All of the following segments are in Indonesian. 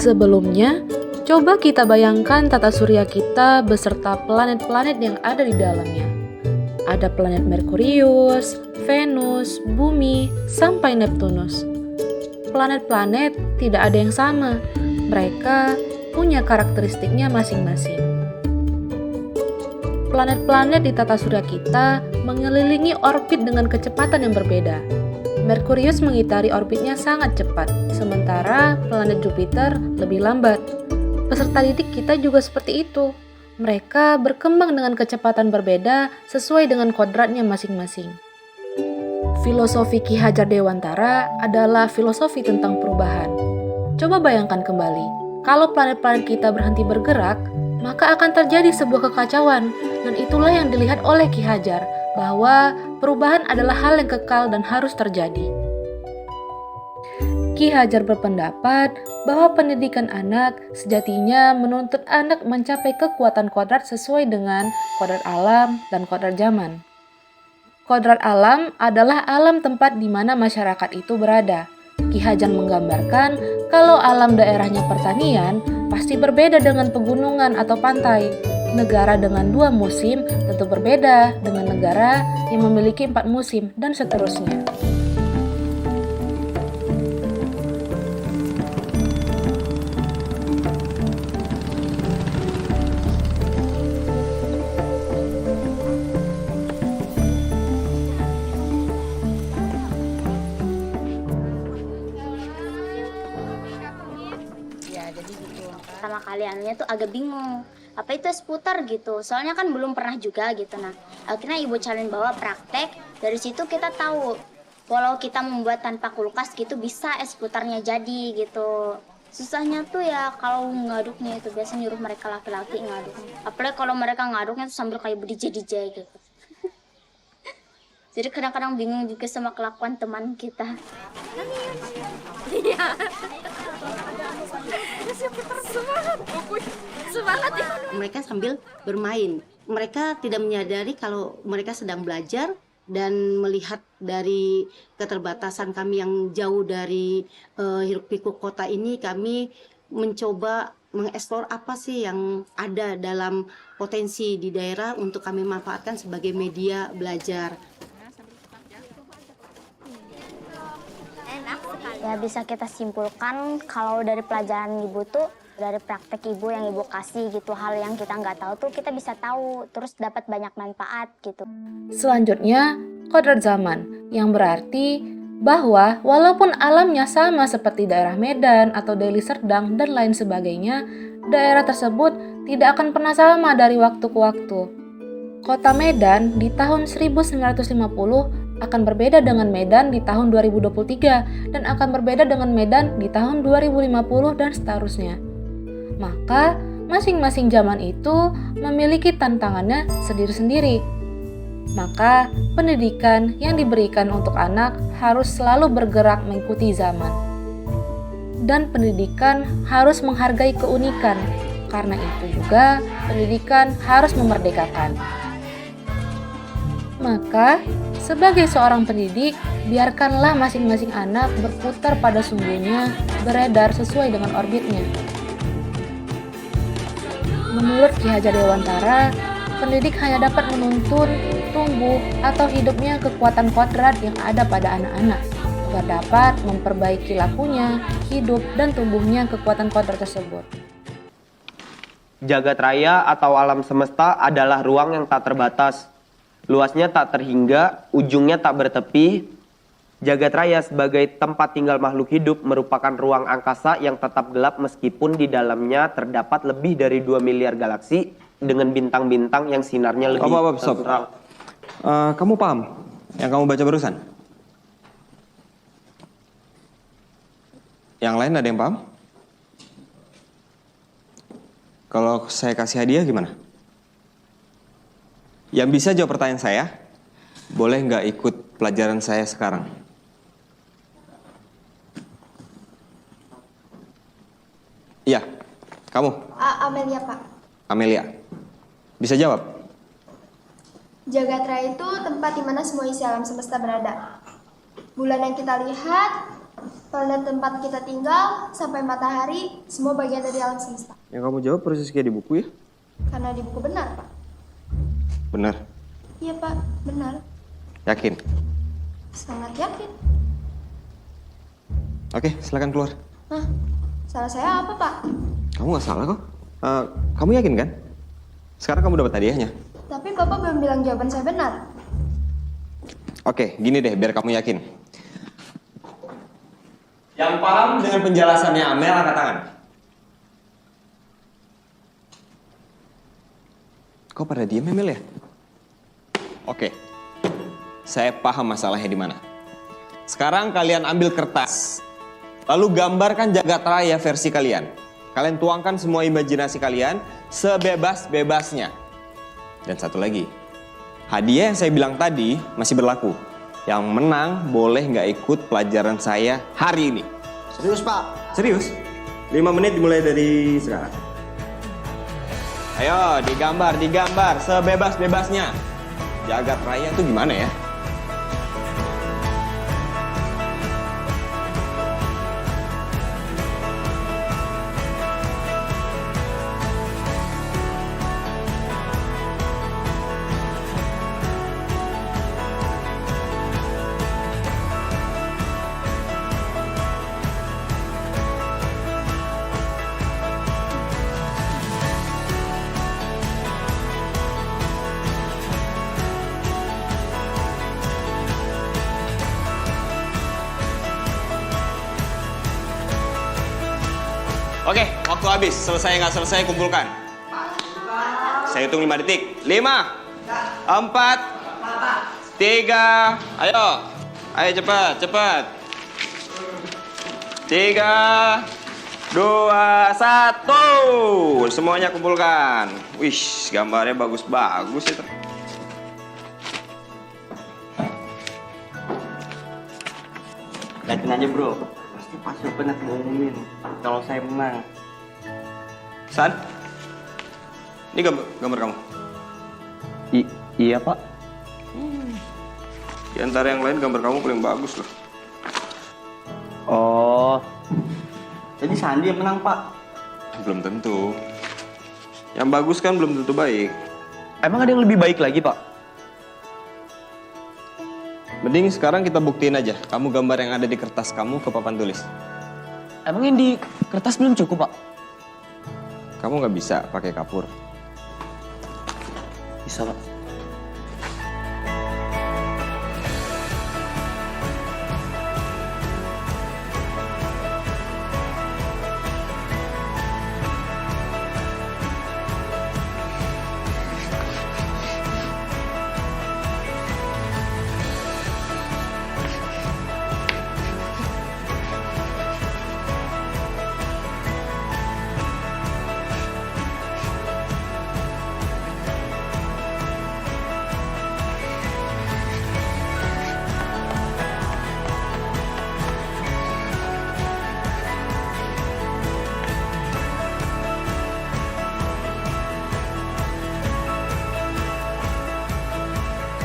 Sebelumnya, coba kita bayangkan tata surya kita beserta planet-planet yang ada di dalamnya. Ada planet Merkurius, Venus, Bumi, sampai Neptunus. Planet-planet tidak ada yang sama. Mereka punya karakteristiknya masing-masing. Planet-planet di tata surya kita mengelilingi orbit dengan kecepatan yang berbeda. Merkurius mengitari orbitnya sangat cepat, sementara planet Jupiter lebih lambat. Peserta didik kita juga seperti itu. Mereka berkembang dengan kecepatan berbeda sesuai dengan kodratnya masing-masing. Filosofi Ki Hajar Dewantara adalah filosofi tentang perubahan. Coba bayangkan kembali, kalau planet-planet kita berhenti bergerak, maka akan terjadi sebuah kekacauan, dan itulah yang dilihat oleh Ki Hajar, bahwa perubahan adalah hal yang kekal dan harus terjadi. Ki Hajar berpendapat bahwa pendidikan anak sejatinya menuntut anak mencapai kekuatan kodrat sesuai dengan kodrat alam dan kodrat zaman. Kodrat alam adalah alam tempat di mana masyarakat itu berada. Ki Hajar menggambarkan kalau alam daerahnya pertanian pasti berbeda dengan pegunungan atau pantai. Negara dengan 2 musim tentu berbeda dengan negara yang memiliki 4 musim dan seterusnya. Sama kaliannya tuh agak bingung apa itu es putar gitu, soalnya kan belum pernah juga gitu. Nah akhirnya ibu Calin bawa praktek, dari situ kita tahu walau kita membuat tanpa kulkas gitu bisa es putarnya jadi gitu. Susahnya tuh ya kalau ngaduknya itu, biasanya nyuruh mereka laki-laki ngaduknya, apalagi kalau mereka ngaduknya tuh sambil kayak DJ gitu. Jadi kadang-kadang bingung juga sama kelakuan teman kita. Iya. Semangat ya. Mereka sambil bermain. Mereka tidak menyadari kalau mereka sedang belajar, dan melihat dari keterbatasan kami yang jauh dari hiruk-pikuk kota ini, kami mencoba mengeksplor apa sih yang ada dalam potensi di daerah untuk kami manfaatkan sebagai media belajar. Ya bisa kita simpulkan kalau dari pelajaran ibu tuh, dari praktek ibu yang ibu kasih gitu, hal yang kita nggak tahu tuh kita bisa tahu, terus dapat banyak manfaat gitu. Selanjutnya, kodrat zaman, yang berarti bahwa walaupun alamnya sama seperti daerah Medan atau Deli Serdang dan lain sebagainya, daerah tersebut tidak akan pernah sama dari waktu ke waktu. Kota Medan di tahun 1950 akan berbeda dengan Medan di tahun 2023 dan akan berbeda dengan Medan di tahun 2050 dan seterusnya. Maka, masing-masing zaman itu memiliki tantangannya sendiri-sendiri. Maka, pendidikan yang diberikan untuk anak harus selalu bergerak mengikuti zaman. Dan pendidikan harus menghargai keunikan. Karena itu juga, pendidikan harus memerdekakan. Maka, sebagai seorang pendidik, biarkanlah masing-masing anak berputar pada sumbunya, beredar sesuai dengan orbitnya. Menurut Ki Hajar Dewantara, pendidik hanya dapat menuntun, tumbuh, atau hidupnya kekuatan kodrat yang ada pada anak-anak, agar dapat memperbaiki lakunya, hidup, dan tumbuhnya kekuatan kodrat tersebut. Jagat raya atau alam semesta adalah ruang yang tak terbatas. Luasnya tak terhingga, ujungnya tak bertepi. Jagat raya sebagai tempat tinggal makhluk hidup merupakan ruang angkasa yang tetap gelap meskipun di dalamnya terdapat lebih dari 2 miliar galaksi dengan bintang-bintang yang sinarnya lebih terang. Kamu paham yang kamu baca barusan? Yang lain ada yang paham? Kalau saya kasih hadiah gimana? Yang bisa jawab pertanyaan saya, boleh nggak ikut pelajaran saya sekarang? Iya, kamu? Amelia, Pak. Amelia, bisa jawab? Jagat raya itu tempat di mana semua isi alam semesta berada. Bulan yang kita lihat, Planet tempat kita tinggal, sampai matahari, semua bagian dari alam semesta. Yang kamu jawab persis kayak di buku ya? Karena di buku benar, Pak. Benar. Iya, Pak. Benar. Yakin? Sangat yakin. Oke, silakan keluar. Hah? Salah saya apa, Pak? Kamu nggak salah kok. Kamu yakin kan? Sekarang kamu dapat hadiahnya. Tapi Bapak belum bilang jawaban saya benar. Oke, gini deh biar kamu yakin. Yang paham dengan penjelasannya Amel angkat tangan. Kok pada diem Amel ya? Oke. Saya paham masalahnya di mana. Sekarang kalian ambil kertas. Lalu gambarkan jagat raya versi kalian. Kalian tuangkan semua imajinasi kalian sebebas-bebasnya. Dan satu lagi, hadiah yang saya bilang tadi masih berlaku. Yang menang boleh nggak ikut pelajaran saya hari ini. Serius, Pak? Serius? 5 menit dimulai dari sekarang. Ayo, digambar sebebas-bebasnya. Jagat raya itu gimana ya? Oke, waktu habis. Selesai nggak selesai, kumpulkan. Saya hitung 5 detik. 5, 4, 3, ayo. Ayo cepat, cepat. 3, 2, 1. Semuanya kumpulkan. Wih, gambarnya bagus-bagus itu. Yakin aja, Bro. Pasti Pak Supet ngumumin kalau saya menang. San, ini gambar kamu. Iya Pak. Di antara yang lain gambar kamu paling bagus loh. Oh, Jadi Sandi yang menang, Pak. Belum tentu. Yang bagus kan belum tentu baik. emang ada yang lebih baik lagi Pak? Mending sekarang kita buktiin aja. Kamu gambar yang ada di kertas kamu ke papan tulis. Emang yang di kertas belum cukup Pak? Kamu nggak bisa pakai kapur. Bisa Pak.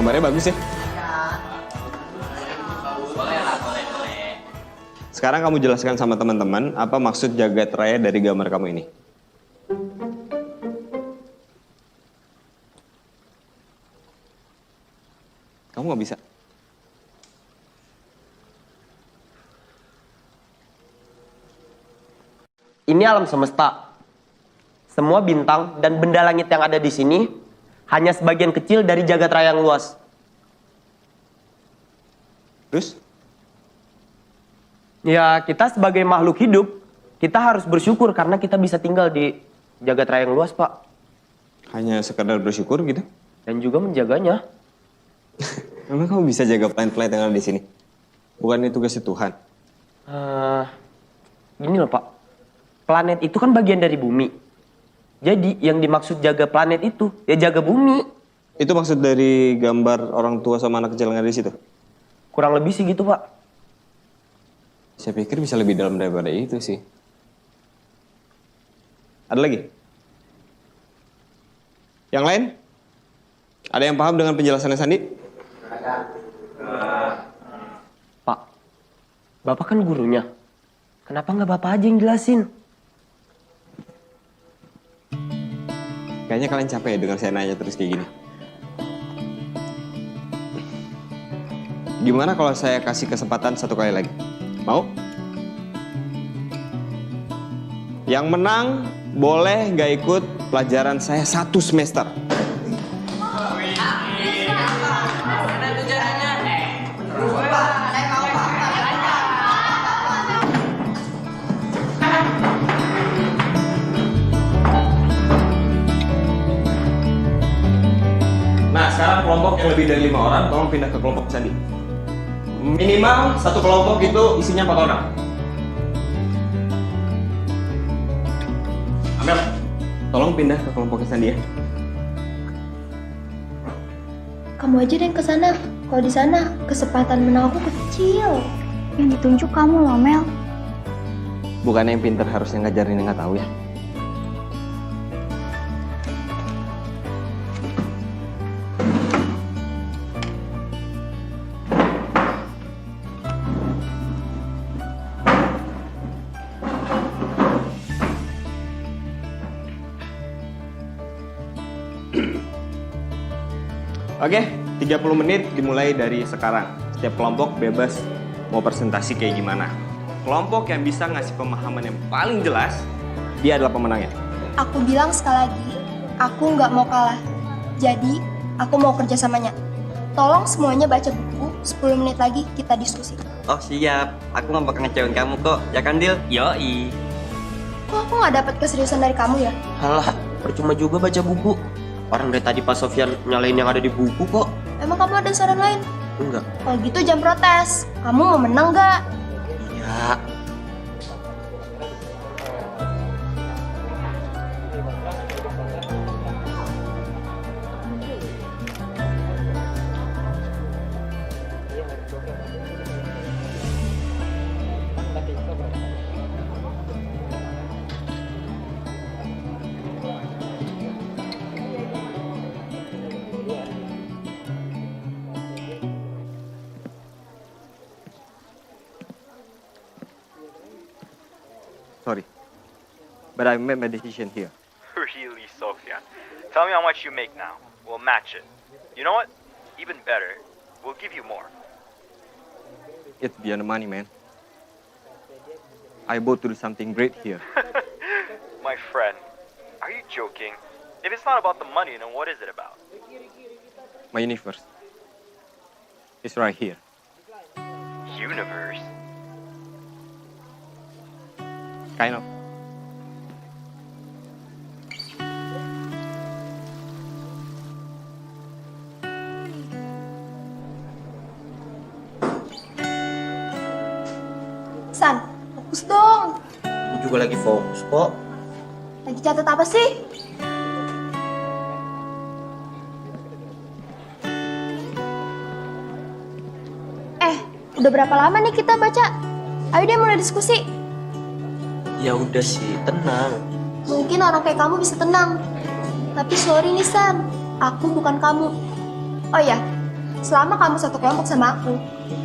Gambarnya bagus ya? Sekarang kamu jelaskan sama teman-teman apa maksud jagat raya dari gambar kamu ini. Kamu nggak bisa. Ini alam semesta. Semua bintang dan benda langit yang ada di sini hanya sebagian kecil dari jagat raya yang luas. Terus? Ya, kita sebagai makhluk hidup, kita harus bersyukur karena kita bisa tinggal di jagat raya yang luas, Pak. Hanya sekedar bersyukur gitu? Dan juga menjaganya. Emang kamu bisa jaga planet-planet yang ada di sini? Bukannya tugasnya Tuhan? Gini loh, Pak. Planet itu kan bagian dari bumi. Jadi yang dimaksud jaga planet itu, ya jaga bumi. Itu maksud dari gambar orang tua sama anak kecil yang ada di situ? Kurang lebih sih gitu, Pak. Saya pikir bisa lebih dalam daripada itu sih. Ada lagi? Yang lain? Ada yang paham dengan penjelasannya Sandi? Pak, Bapak kan gurunya. Kenapa nggak Bapak aja yang jelasin? Kayaknya kalian capek ya dengar saya nanya terus kayak gini. Gimana kalau saya kasih kesempatan satu kali lagi? Mau? Yang menang boleh nggak ikut pelajaran saya 1 semester. Nah, sekarang kelompok yang lebih dari 5 orang, tolong pindah ke kelompok Sandi. Minimal satu kelompok itu isinya 4 orang. Amel, tolong pindah ke kelompok Sandi ya. Kamu aja deh yang ke sana. Kalau di sana kesempatan menang aku kecil. Yang ditunjuk kamu loh, Mel. Bukannya yang pinter harusnya ngajarin yang nggak tahu ya. Oke, 30 menit dimulai dari sekarang. Setiap kelompok bebas mau presentasi kayak gimana. Kelompok yang bisa ngasih pemahaman yang paling jelas, dia adalah pemenangnya. Aku bilang sekali lagi, aku nggak mau kalah. Jadi, aku mau kerjasamanya. Tolong semuanya baca buku, 10 menit lagi kita diskusi. Oh siap, aku nggak bakal ngecewain kamu kok, ya kan Dil? Yoi. Kok aku nggak dapat keseriusan dari kamu ya? Halah, percuma juga baca buku. Orang dari tadi Pak Sofyan nyalain yang ada di buku kok. Emang kamu ada saran lain? Enggak. Kalau gitu jangan protes. Kamu mau menang nggak? Ya. Sorry, but I made my decision here. Really, Sofia? Tell me how much you make now. We'll match it. You know what? Even better, we'll give you more. It's beyond the money, man. I bought to do something great here. My friend, are you joking? If it's not about the money, then what is it about? My universe is right here. Universe? Kind of. San, fokus dong. Aku juga lagi fokus kok. Lagi catat apa sih? Udah berapa lama nih kita baca? Ayo deh mulai diskusi. Ya udah sih, tenang. Mungkin orang kayak kamu bisa tenang. Tapi sorry nih San, aku bukan kamu. Oh ya, selama kamu satu kelompok sama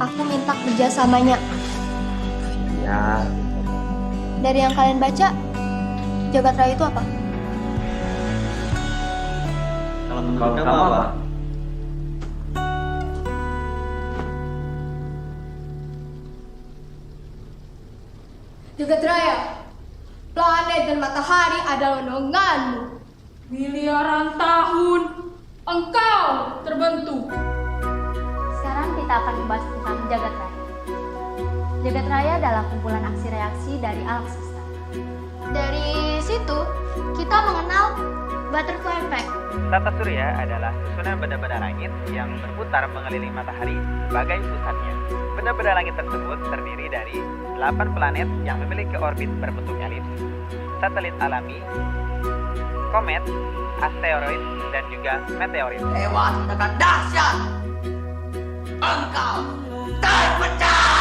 aku minta kerjasamanya. Ya, Dari yang kalian baca, jagat raya itu apa? Kalau menurut kamu apa? Jagat raya, planet dan matahari adalah naunganmu. Miliaran tahun engkau terbentuk. Sekarang kita akan membahas tentang jagat raya. Jagat raya adalah kumpulan aksi reaksi dari alam semesta. Dari situ, kita mengenal butterfly effect. Tata surya adalah susunan benda-benda langit yang berputar mengelilingi matahari sebagai pusatnya. Benda-benda langit tersebut terdiri dari 8 planet yang memiliki orbit berbentuk elips, satelit alami, komet, asteroid, dan juga meteorit. Hewan dengan dahsyat, engkau terpecah.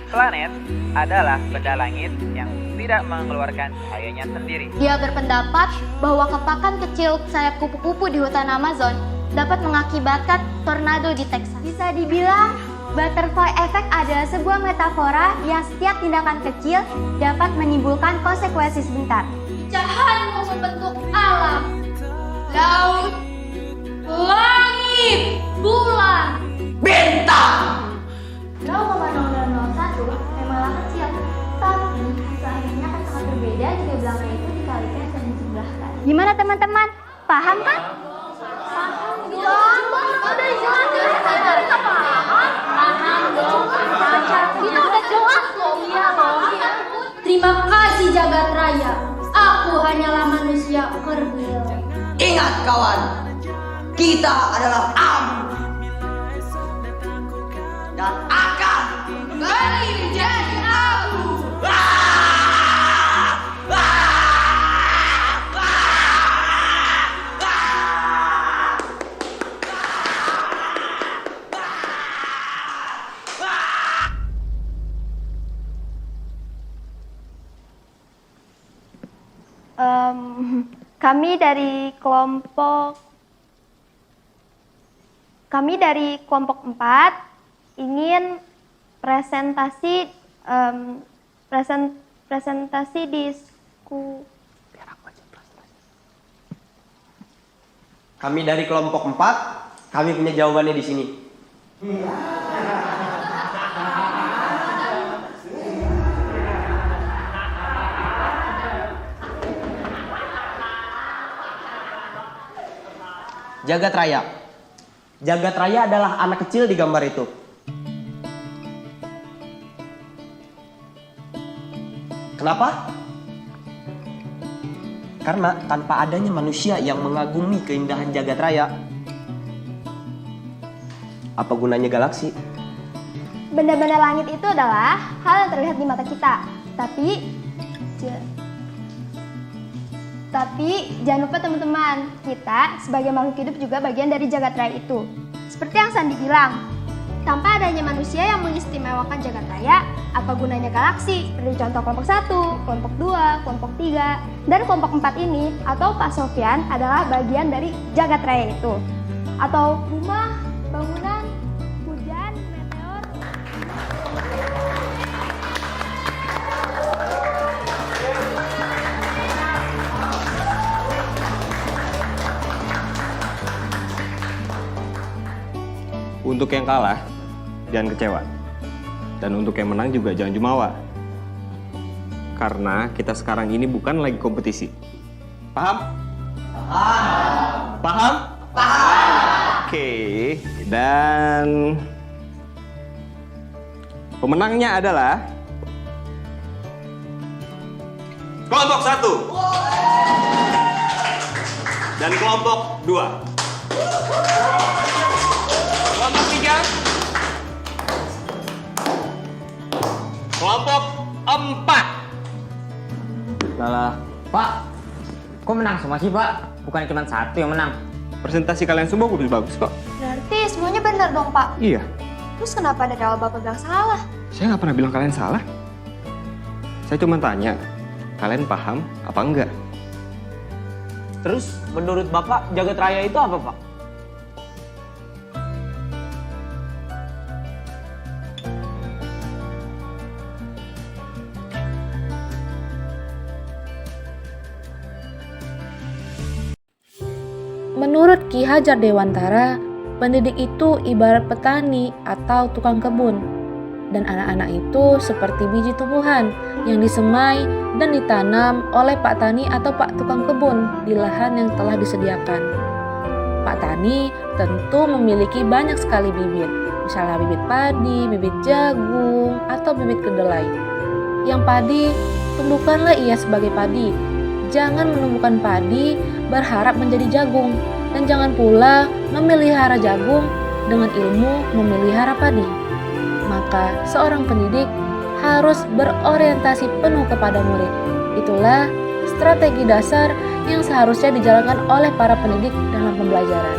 Planet adalah benda langit yang tidak mengeluarkan cahayanya sendiri. Dia berpendapat bahwa kepakan kecil sayap kupu-kupu di hutan Amazon dapat mengakibatkan tornado di Texas. Bisa dibilang Butterfly effect adalah sebuah metafora yang setiap tindakan kecil dapat menimbulkan konsekuensi sebentar. Cahaya membentuk alam, laut, langit, bulan, Bintang! 0,0001 memanglah kecil, tapi seandainya akan sangat berbeda jika belakang itu dikalikan dan disebelahkan. Gimana teman-teman? Paham kan? Paham dong. Udah jelas kita paham. Paham dong. Kita udah jelas loh. Iya loh. Terima kasih jagat raya. Aku hanyalah manusia kerdil. Ingat kawan, kita adalah abu dan akan Kembali menjadi abu. Kami dari kelompok 4 ingin presentasi Kami dari kelompok 4, kami punya jawabannya di sini. Jagat Raya. Jagat Raya adalah anak kecil di gambar itu. Kenapa? Karena tanpa adanya manusia yang mengagumi keindahan jagat raya, apa gunanya galaksi? Benda-benda langit itu adalah hal yang terlihat di mata kita. Tapi jangan lupa teman-teman, kita sebagai makhluk hidup juga bagian dari jagat raya itu. Seperti yang Sandi bilang, tanpa adanya manusia yang mengistimewakan jagat raya, apa gunanya galaksi? Seperti contoh kelompok 1, kelompok 2, kelompok 3, dan kelompok 4 ini atau Pak Sofyan adalah bagian dari jagat raya itu. Atau rumah, bangunan, hujan, meteor. Untuk yang kalah, jangan kecewa. Dan untuk yang menang juga jangan jumawa. Karena kita sekarang ini bukan lagi kompetisi. Paham? Paham. Paham? Paham. Oke, dan pemenangnya adalah kelompok 1 dan kelompok 2. Kelompok 3, kelompok 4. Lah, Pak, kok menang semua sih, Pak? Bukan cuma satu yang menang. Presentasi kalian semua bagus kok. Berarti semuanya benar dong, Pak. Iya, Terus kenapa dari awal Bapak bilang salah? saya nggak pernah bilang kalian salah. Saya cuma tanya, kalian paham apa enggak? Terus menurut Bapak jagat raya itu apa, Pak? Menurut Ki Hajar Dewantara, pendidik itu ibarat petani atau tukang kebun. Dan anak-anak itu seperti biji tumbuhan yang disemai dan ditanam oleh Pak Tani atau Pak Tukang Kebun di lahan yang telah disediakan. Pak Tani tentu memiliki banyak sekali bibit, misalnya bibit padi, bibit jagung, atau bibit kedelai. Yang padi, tumbuhkanlah ia sebagai padi. Jangan menumbuhkan padi berharap menjadi jagung, dan jangan pula memelihara jagung dengan ilmu memelihara padi. Maka seorang pendidik harus berorientasi penuh kepada murid. Itulah strategi dasar yang seharusnya dijalankan oleh para pendidik dalam pembelajaran.